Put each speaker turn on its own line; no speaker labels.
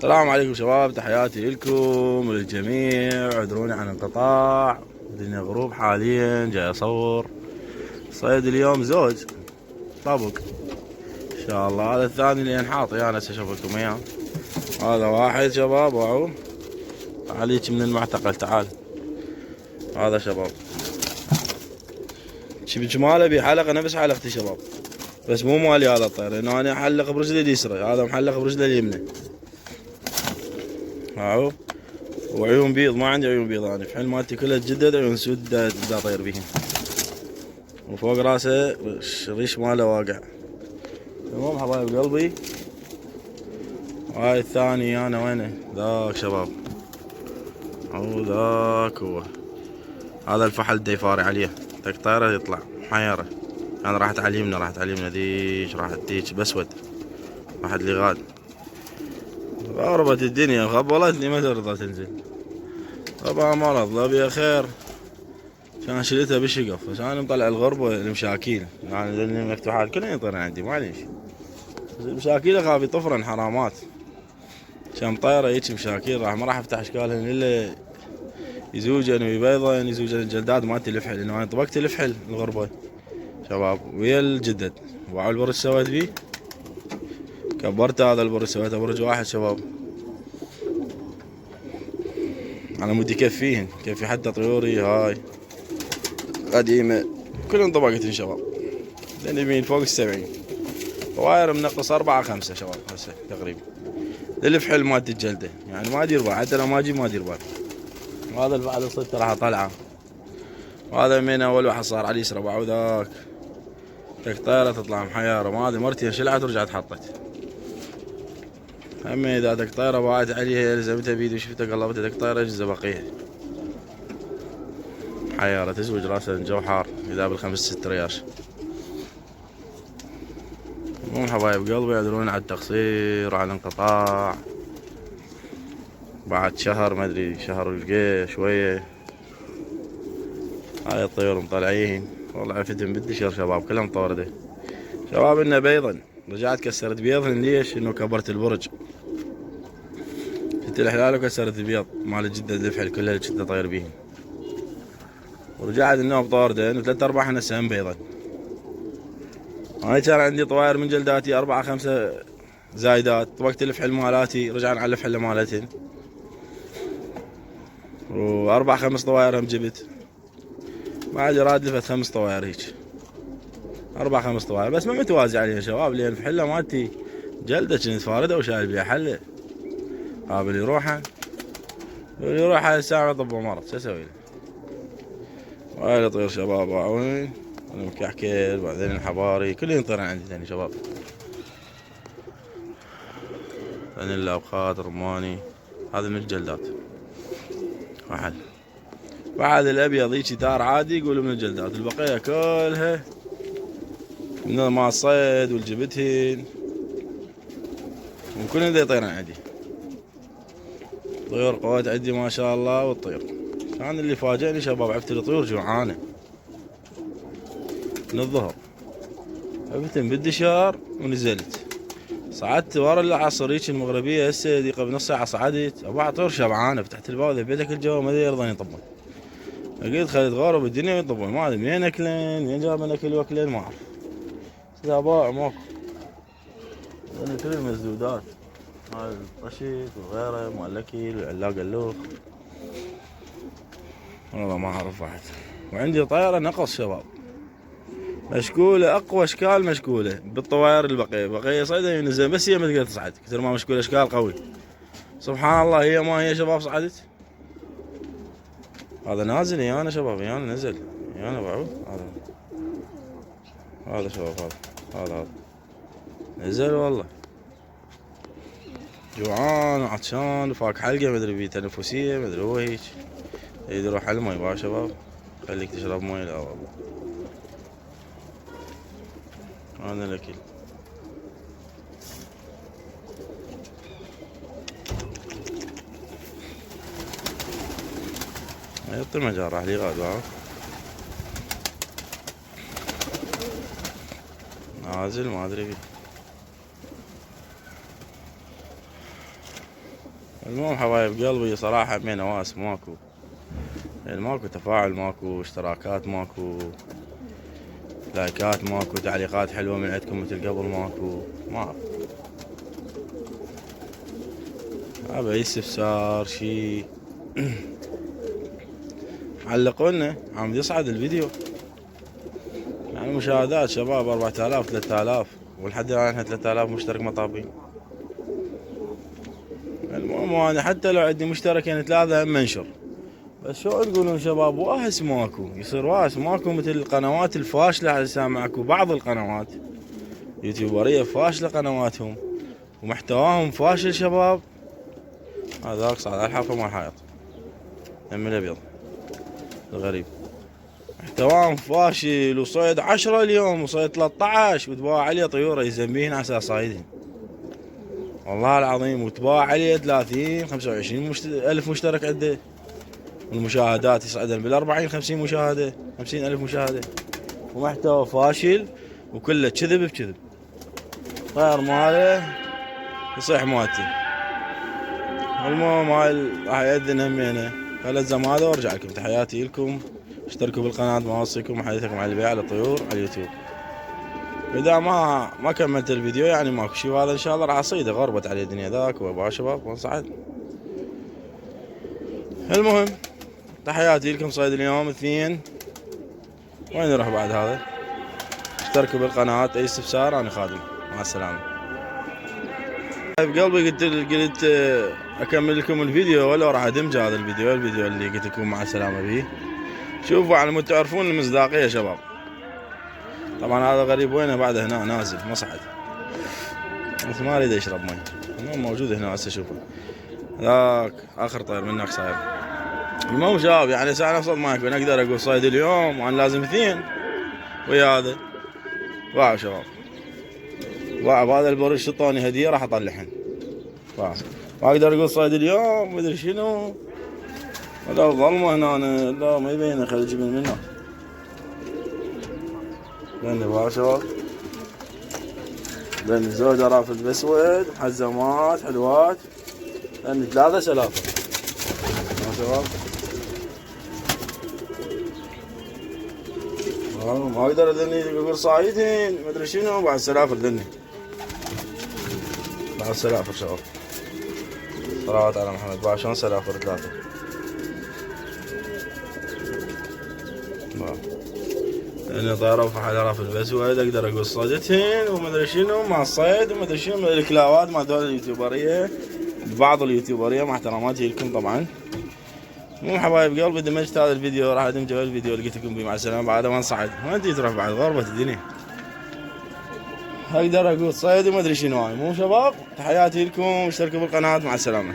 السلام عليكم شباب، تحياتي لكم وللجميع. اعذروني عن انقطاع، الدنيا غروب حاليا، جاي اصور صيد اليوم زوج طبق ان شاء الله. هذا الثاني اللي انحاطي انا اشوف لكم اياه. هذا واحد شباب، واو عليك من المعتقل، تعال. هذا شباب شبه جماله بحلقه نفس حلقتي شباب، بس مو مالي هذا الطير، لانه انا احلق برجلي اليسرى، هذا محلق برجلي اليمنى. واو، وعيون بيض، ما عندي عيون بيض انا، الفحل مالتي كلها تجدد عيون سود دا اطير بيهم، وفوق راسه الريش ماله واقع. تمام حبايب قلبي. هاي الثاني انا وينه ذاك شباب، او ذاك هو. هذا الفحل دا يفاري عليه، تك طيره يطلع محيره. انا راحت على اليمنى ذيش، راحت ذيك باسود، راحت لي غاد. غربت الدنيا، غبلتني ما ترضى تنزل. طبعا مرض لا بيها خير، كان شلتها بالشقف، بس انا مطلع الغربة المشاكيل يعني، لاني مفتوحات كلها يطيرن عندي معليش. بس المشاكيل اخاف يطفرن حرامات، كم طيرة هيك مشاكيل ما راح افتح اشكالهن الا يزوجن ويبيضن، يزوجن الجلدات مالتي الفحل، لانه انا طبقت الفحل الغربة شباب ويا الجدد. وعلى البرج سويت بيه، كبرت هذا البرج سويته برج واحد شباب، على مود يكفيهن، كفي حتى طيوري هاي قديمة كلهم طبقتين شباب، لان يمين فوق ال70 طواير، منقص 4-5 شباب هسه تقريبا. للفحل مالت الجلده يعني ما ادير بال، حتى لو ما اجي ما ادير بال. وهذا الفحل الصدق راح طلعه، وهذا من اول واحد صار على اليسرى باعوا ذاك، تك طيره تطلع محيره، ما ادري مرتين شلعت ورجعت حطت. اما اذا تك طيره باعت عليها لزمتها بيدي وشفتها قلبتها تك طيره اجهزه بقيه حيارة تزوج راسها الجو حار، اذا بال5-6 رياش. مو حبايب قلبي، يعذرون على التقصير وعلى الانقطاع، بعد شهر ما ادري شهر ولقيه شويه. هاي الطيور مطلعين والله عفتهم بالدشر شباب، كلهم طورده شباب. انه بيضا رجعت كسرت بيضهن، ليش؟ انه كبرت البرج، شفت الحلال وكسرت البيض مال جدة الفحل كلها اللي كنت اطير بيهن، ورجعت النوم طوردين و3-4 هسه هم بيضا. انا كان عندي طواير من جلداتي 4-5 زايدات، طبقت الفحل مالاتي رجعنا على الفحل مالتهن، و4-5 طواير هم جبت، بعد راد لفت 5 طواير هيك، 4-5 طواير بس ما متوازي عليها شباب، لان الفحله مالتي جلده كنت فارده وشايل بيها حله. قابل يروح الساعه طب مرض، شو اسوي له؟ وهاي طير شباب وين المكحكل، بعدين الحباري كلهم يطيرون عندي ثاني شباب، ثاني الابخات رماني. هذا من الجلدات واحد، بعد الابيض هيجي دار عادي يقولوا من الجلدات، البقيه كلها من مال الصيد والجبتهن، وكلهم ذي يطيرون عندي. طيور قوات عندي ما شاء الله، والطير كان اللي فاجئني شباب، عفت الطيور جوعانه من الظهر، عفتهم بالدشار ونزلت، صعدت ورا العصر هيك المغربيه، هسه قبل نص ساعه صعدت، ابغى طيور شبعانه، فتحت الباب ذبيتك الجو ما يرضون يطبون، لقيت خليت غاروا بالدنيا ويطبون، ما ادري منين اكلين، منين جابن اكل واكلين ما اعرف، اذا باع ماكو، لان كل المسدودات هاي الطشت وغيره مال الاكل والعلاق اللوخ، والله ما اعرف واحد. وعندي طياره نقص شباب مشكوله، اقوى اشكال مشكوله بالطواير البقيه، بقيه صيده ينزل، بس هي ما تقدر تصعد كثر ما مشكوله اشكال قوي. سبحان الله، هي ما هي شباب صعدت. هذا نازل انا شباب، انا نزل انا بعود، هذا شباب، هذا نزل والله، جوعان وعطشان وفاك حلقه، مدري بيه تنفسيه مدري هو هيك، يريد يروح على المي بقى شباب، خليك تشرب مي، لا والله هذا الاكل. يطي المجال راح لي غاد نازل ما ادري بيه. المهم حبايب قلبي صراحة بين نواس ماكو، يعني ماكو تفاعل، ماكو اشتراكات، ماكو لايكات، ماكو تعليقات حلوة من عندكم مثل قبل، ماكو. ما اعرف هذا اي استفسار شي علقونا عم يصعد الفيديو. يعني مشاهدات شباب 4000 3000 ولحد الان احنا 3000 مشترك مطابين. المهم انا حتى لو عندي مشتركين 3 هم منشر، بس شو تقولون شباب؟ واهس ماكو، يصير واهس ماكو مثل القنوات الفاشلة. هسه ماكو بعض القنوات يوتيوبرية فاشلة قنواتهم ومحتواهم فاشل شباب. هذاك صعد على الحافة مال حائط هم الابيض الغريب، محتواهم فاشل وصيد 10 اليوم وصيد 13 وتباع عليه طيورة يزنبين على اساس صايدين والله العظيم، وتباع عليه 30 25 ألف مشترك عنده، والمشاهدات يصعدن بال40 50 مشاهدة 50 ألف مشاهدة، ومحتوى فاشل وكله كذب بكذب. غير ماله يصيح مواتي. المهم هاي راح يأذن همينه. فلزم هذا وارجع لكم. تحياتي لكم، اشتركوا بالقناة ما اوصيكم، حديثكم عن البيع على الطيور على اليوتيوب. اذا ما كملت الفيديو يعني ماكو شي، وهذا ان شاء الله راح اصيده، غربت علي الدنيا ذاك وابغى شباب وانصعد. المهم تحياتي لكم. صيد اليوم 2. وين نروح بعد هذا؟ اشتركوا بالقناة، اي استفسار انا خادم. مع السلامة. بقلبي قلت اكمل لكم الفيديو ولا راح ادمج هذا الفيديو اللي قلت لكم مع السلامة به. شوفوا على مود تعرفون المصداقية شباب. طبعا هذا غريب وينه بعد هنا نازل ما صعد، بس ما اريد اشرب مي. المهم موجود هنا هسه شوفه، ذاك اخر طير منك صاير. المهم شباب يعني ساعة نفس معكم انا اقدر اقول صيد اليوم وانا لازم 2 ويا هذا واو شباب. واو هذا البرش شطوني هدية راح اطلعهن. واو ما اقدر اقول صيد اليوم مدري شنو، ولا ظلمة هنا لا ما يبين. خلي اجيب من هنا لاني واو شباب، لان زوجة رافد باسود محزمات حلوات، لان 3 سلافة يا شباب. ما اقدر اذني اقول صايدين مدري شنو بعد سلافر ذني بعد سلافر شباب. صلوات على محمد. بعد شلون سلافر 3 لأن طيارة وفحل رافد البسود اقدر اقول صيدتهن ومدري شنو مع الصيد ومدري شنو من الكلاوات مع دول اليوتيوبرية، بعض اليوتيوبرية مع احتراماتي لكم طبعا. مو حبايب قلبي دمجت هذا الفيديو، راح ادمج الفيديو اللي قلت لكم به. مع السلامة. بعد ما نصعد ما انتي تروح بعد غربة الدنيا، اقدر اقول صيد وما ادري شنو هاي. مو شباب تحياتي لكم، اشتركوا بالقناة. مع السلامة.